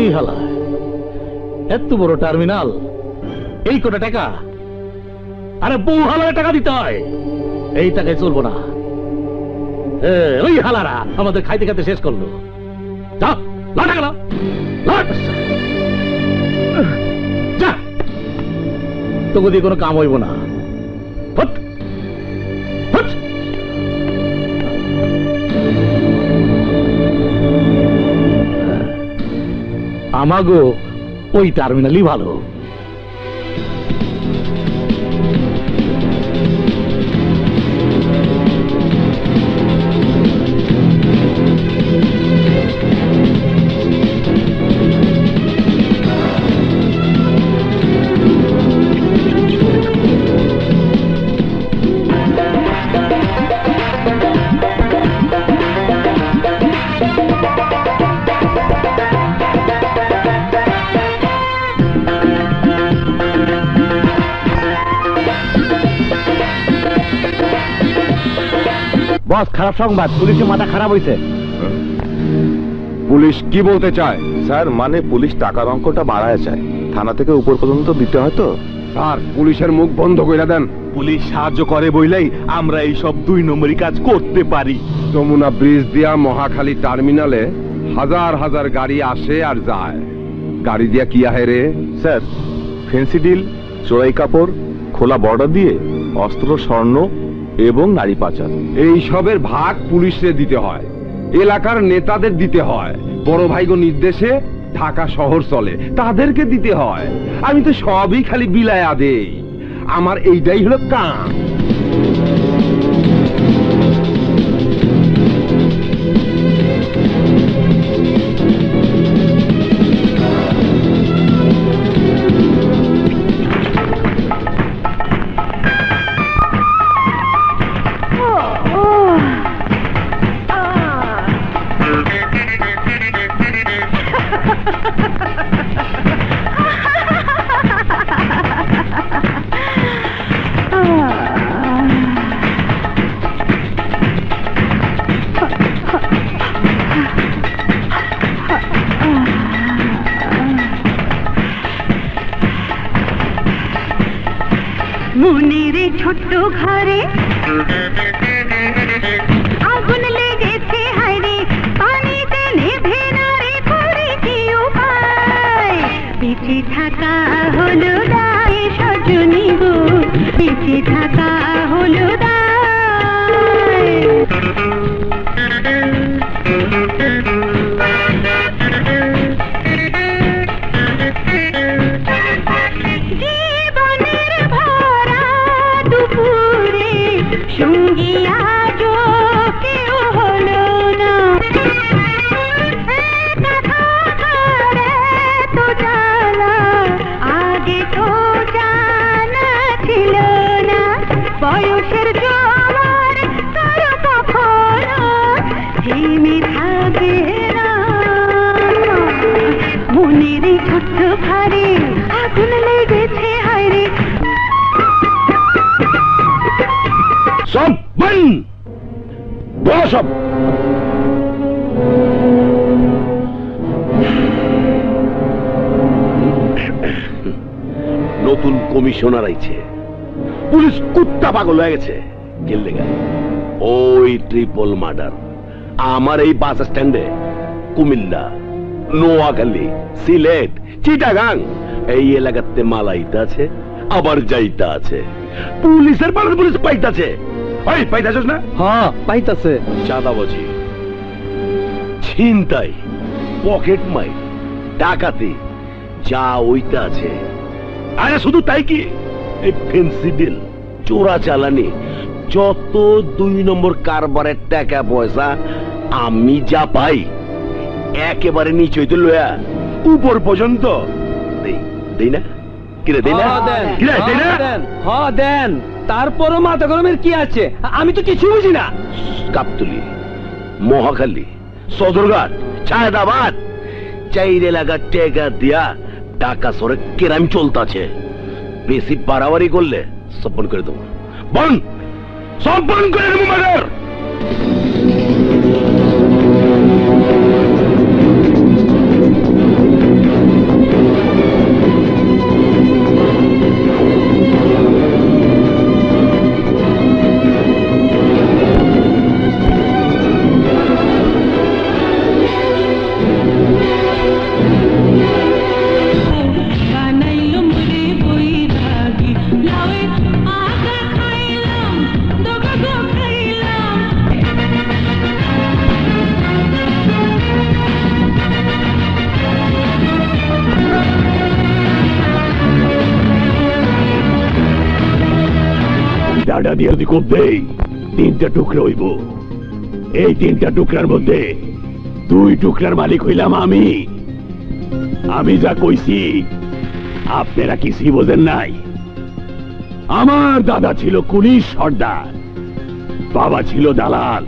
ওই হালা এত বড় টার্মিনাল, এই কটা টাকা? আরে বউ হালায় টাকা দিতে হয়, এই টাকায় চলবো না। ওই হালারা আমাদের খাইতে খাইতে শেষ করলো। যা লাটা গেল, যা, তোকে দিয়ে কোনো কাম হইব না। আমাগো ওই টার্মিনালই ভালো। বস, খারাপ সংবাদ, পুলিশের মাথা খারাপ হয়েছে। পুলিশ কি বলতে চায়? স্যার, মানে পুলিশ টাকার অঙ্কটা বাড়ায় চায়, থানা থেকে উপর পর্যন্ত দিতে হয় তো। স্যার, পুলিশের মুখ বন্ধ করে দেন। পুলিশ সাহায্য করে বইলেই আমরা এই সব 2 নম্বরই কাজ করতে পারি। যমুনা ব্রিজ দিয়া মহাখালী টার্মিনালে হাজার হাজার গাড়ি আসে আর যায়। গাড়ি দিয়া কি আহে রে? স্যার, ফেন্সি ডিল, চোরাই কাপড়, খোলা বর্ডার দিয়ে অস্ত্র, স্বর্ণ এবং নারী পাচার। এই সবের ভাগ পুলিশে দিতে হয়, এলাকার নেতাদের দিতে হয়, বড় ভাইগো নির্দেশে ঢাকা শহর চলে, তাদেরকে দিতে হয়। আমি তো সবই খালি বিলায়া দেই, আমার এইটাই হলো কাম। মুনিরে ছোট্ট ঘরে আগুন লেগেছে, হায়রে পানিতে নেভে না রে, করে কি উপায়? বেঁচে থাকা হলো দায় সজনী গো, বেঁচে থাকা হলো দায়। সঙ্গী আজও কেউ হলো না, তো জ্বালা আগে তো জানা ছিল না। বয়সের জোয়ার তার কখনো থেমে থাকে না, মনের ছোট্ট ঘরে আগুন লেগেছে, হায়রে। সব বন্ধ, বলো সব। নতুন কমিশনার আইছে, পুলিশ কুত্তা পাগল হয়ে গেছে। গেলে গা ওই ট্রিপল মার্ডার আমার এই বাস স্ট্যান্ডে, কুমিল্লা, নোয়াখালী, সিলেট, চিটাগাং এই এলাকাতে মালাইতে আছে, আবার যাইতে আছে। পুলিশের পালাতে পুলিশ পাইতাছে। ওই পাইতাছস না? হ্যাঁ, পাইতাছে। চাঁদাবাজি, ছিনতাই, পকেট মাইর, ডাকাতি যা ওইটা আছে। আরে শুধু তাই কি, এই ফেন্সি ডিল, চোরা চালানি, যত 2 নম্বর কারবারের টাকা পয়সা আমি যা পাই একেবারে নিচে হইতে লয়া উপর পর্যন্ত দেই না। কিরে দেই না? কিরে দেই না? হ্যাঁ দেন, তারপরও মাথা গরমের কি আছে? আমি তো কিছু বুঝি না। গাবতলী, মহাখালী, সদরঘাট, ছায়দাবাদ, 4 এলাকার টেকা দিয়া টাকা সরে কেরাম চলতেছে। বেশি বাড়াবাড়ি করলে সব বন্ধ করে দেবো। বন সব বন্ধ করে দেবো। মার্ডার বাড়া দিয়ে যদি কোপ দেই 3টা টুকরা হইব। এই 3টা টুকরার মধ্যে 2 টুকরার মালিক হইলাম আমি। আমি যা কইছি আপনারা কিছুই বোঝেন নাই। আমার দাদা ছিল কুলিশ সর্দার, বাবা ছিল দালাল,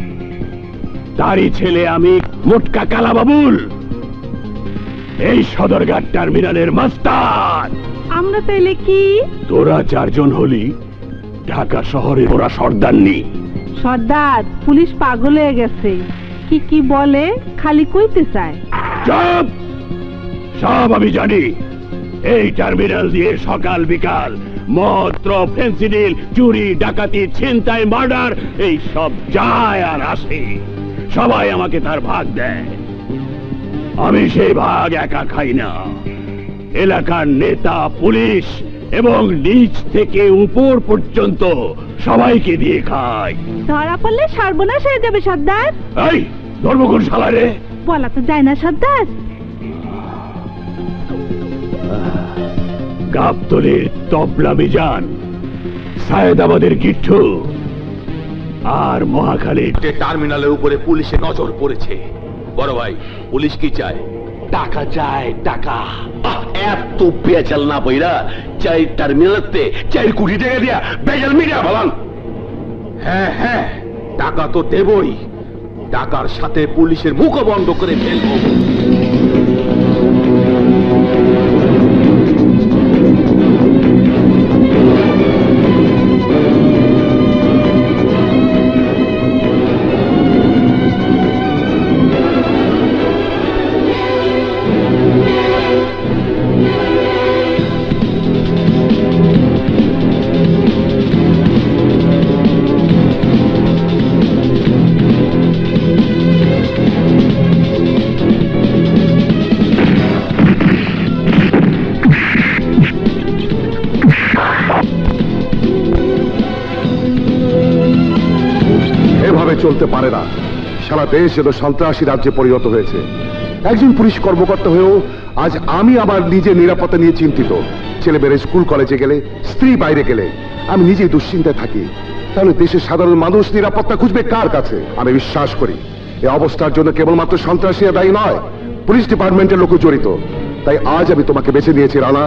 তারই ছেলে আমি মোটকা কালা বাবুল, এই সদরঘাট টার্মিনালের মাস্টার। আমরা তাইলে কি? তোরা 4 জন হলি ঢাকা শহরে ওরা সর্দারনি। সর্দার, পুলিশ পাগল হয়ে গেছে। কি কি বলে, খালি কইতে চায়। সব সব আমি জানি। এই টার্মিনাল দিয়ে সকাল বিকাল মদ, ফেন্সিডিল, চুরি, ডাকাতি, ছিনতাই, মার্ডার এই সব যায় আর আসে। সবাই আমাকে তার ভাগ দেয়। আমি সেই ভাগ একা খাই না, এলাকার নেতা, পুলিশ এবং নিচ থেকে উপর পর্যন্ত সবাইকে দিয়ে খাই। ধরা পড়লে সর্বনাশ হয়ে যাবে সর্দার। এই ধর্মগুণ শালারে, বলা তো যায় না সর্দার। গাবতলীর তবলা মিজান, সায়েদাবাদের গিট্টু আর মহাখালীর টার্মিনালের উপরে পুলিশের নজর পড়েছে। বড় ভাই, পুলিশ কি চায়? টাকা চায়, টাকা। এত বেচাল না বইরা চাই টার্মিনালতে 4 কোটি টাকা দিয়া বেজাল মিডিয়া ভালান। হ্যাঁ হ্যাঁ, টাকা তো দেবই। টাকার সাথে পুলিশের মুখও বন্ধ করে ফেলবো। চলতে পারে না। সারা দেশ যেন সন্ত্রাসী রাজ্যে পরিণত হয়েছে। একজন পুলিশ কর্মকর্তা হয়েও আজ আমি আমার নিজের নিরাপত্তা নিয়ে চিন্তিত। ছেলে মেয়ে স্কুল কলেজে গেলে, স্ত্রী বাইরে গেলে আমি নিজেই দুশ্চিন্তায় থাকি। তাহলে দেশের সাধারণ মানুষ নিরাপত্তা খুঁজবে কার কাছে? আমি বিশ্বাস করি এই অবস্থার জন্য কেবলমাত্র সন্ত্রাসীরা দায়ী নয়, পুলিশ ডিপার্টমেন্টের লোকও জড়িত। তাই আজ আমি তোমাকে বেছে নিয়েছি রানা।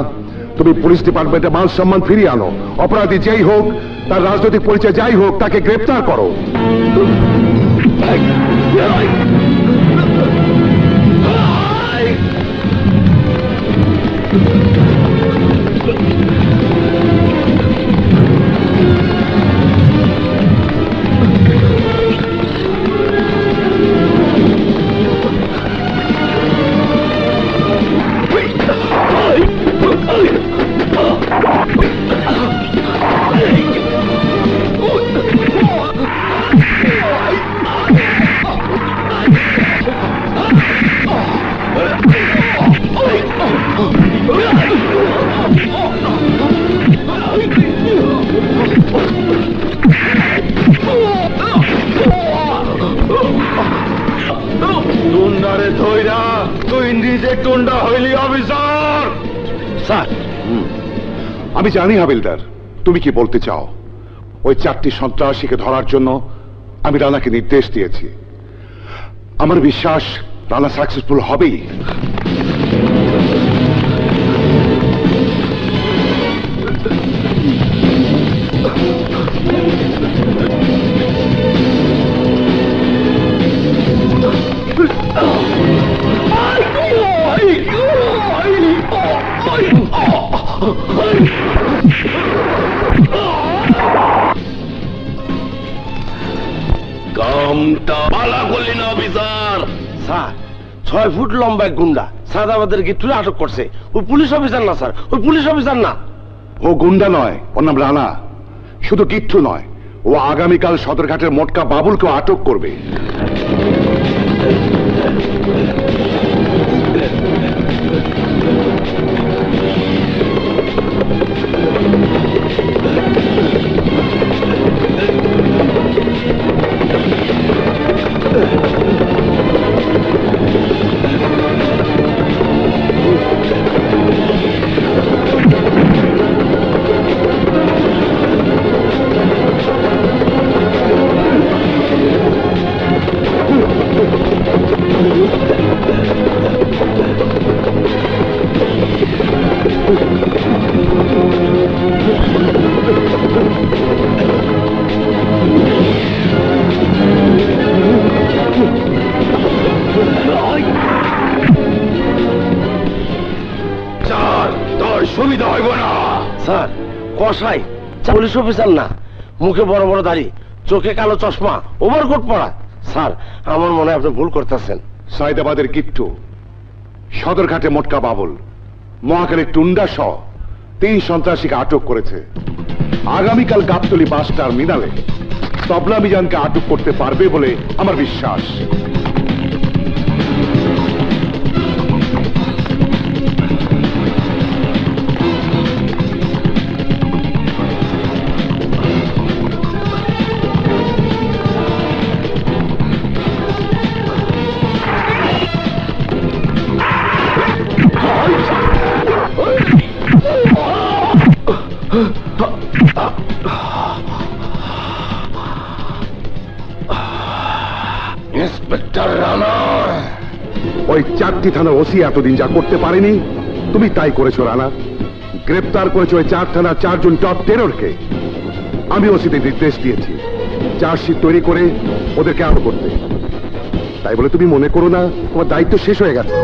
তুমি পুলিশ ডিপার্টমেন্টে মান সম্মান ফিরিয়ে আনো। অপরাধী যেই হোক, তার রাজনৈতিক পরিচয় যাই হোক, তাকে গ্রেপ্তার করো। টুন্ডারে ধইরা তুই নিজে টুন্ডা হইলি অফিসার। স্যার, আমি জানি হাবিলদার তুমি কি বলতে চাও। ওই 4টি সন্ত্রাসীকে ধরার জন্য আমি রানাকে নির্দেশ দিয়েছি। আমার বিশ্বাস রানা সাকসেসফুল হবেই। কামটা পালা করলি না অফিসার। স্যার 6 ফুট লম্বা এক গুন্ডা সাদাবাদের গিট্টুরে আটক করছে। ওই পুলিশ অফিসার না স্যার, ওই পুলিশ অফিসার না। ও গুন্ডা নয়, ওর নাম রানা। শুধু কিচ্ছু নয়, ও আগামীকাল সদরঘাটের মোটকা বাবুলকে আটক করবে। সুবিধা হইব না। স্যার কসাই পুলিশ অফিসার না, মুখে বড় বড় দাড়ি, চোখে কালো চশমা, ওভারকোট পরা। স্যার আমার মনে হয় আপনি ভুল করতেছেন। সাইদাবাদের কিট্টু, সদরঘাটে মোটকা বাবুল, মহাখালীর টুন্ডা সহ 3 সন্ত্রাসীকে আটক করেছে। আগামীকাল গাবতলী বাস টার্মিনালে তবলা মিজানকে আটক করতে পারবে বলে আমার বিশ্বাস। ইন্সপেক্টর রানা, ওই 4টি থানার ওসি এতদিন যা করতে পারেনি তুমি তাই করেছো রানা। গ্রেপ্তার করেছো ওই 4 থানার 4 জন টপ টেররকে। আমি ওসিতে নির্দেশ দিয়েছি চার্জশিট তৈরি করে ওদেরকে আরো করতে। তাই বলে তুমি মনে করো না তোমার দায়িত্ব শেষ হয়ে গেছে।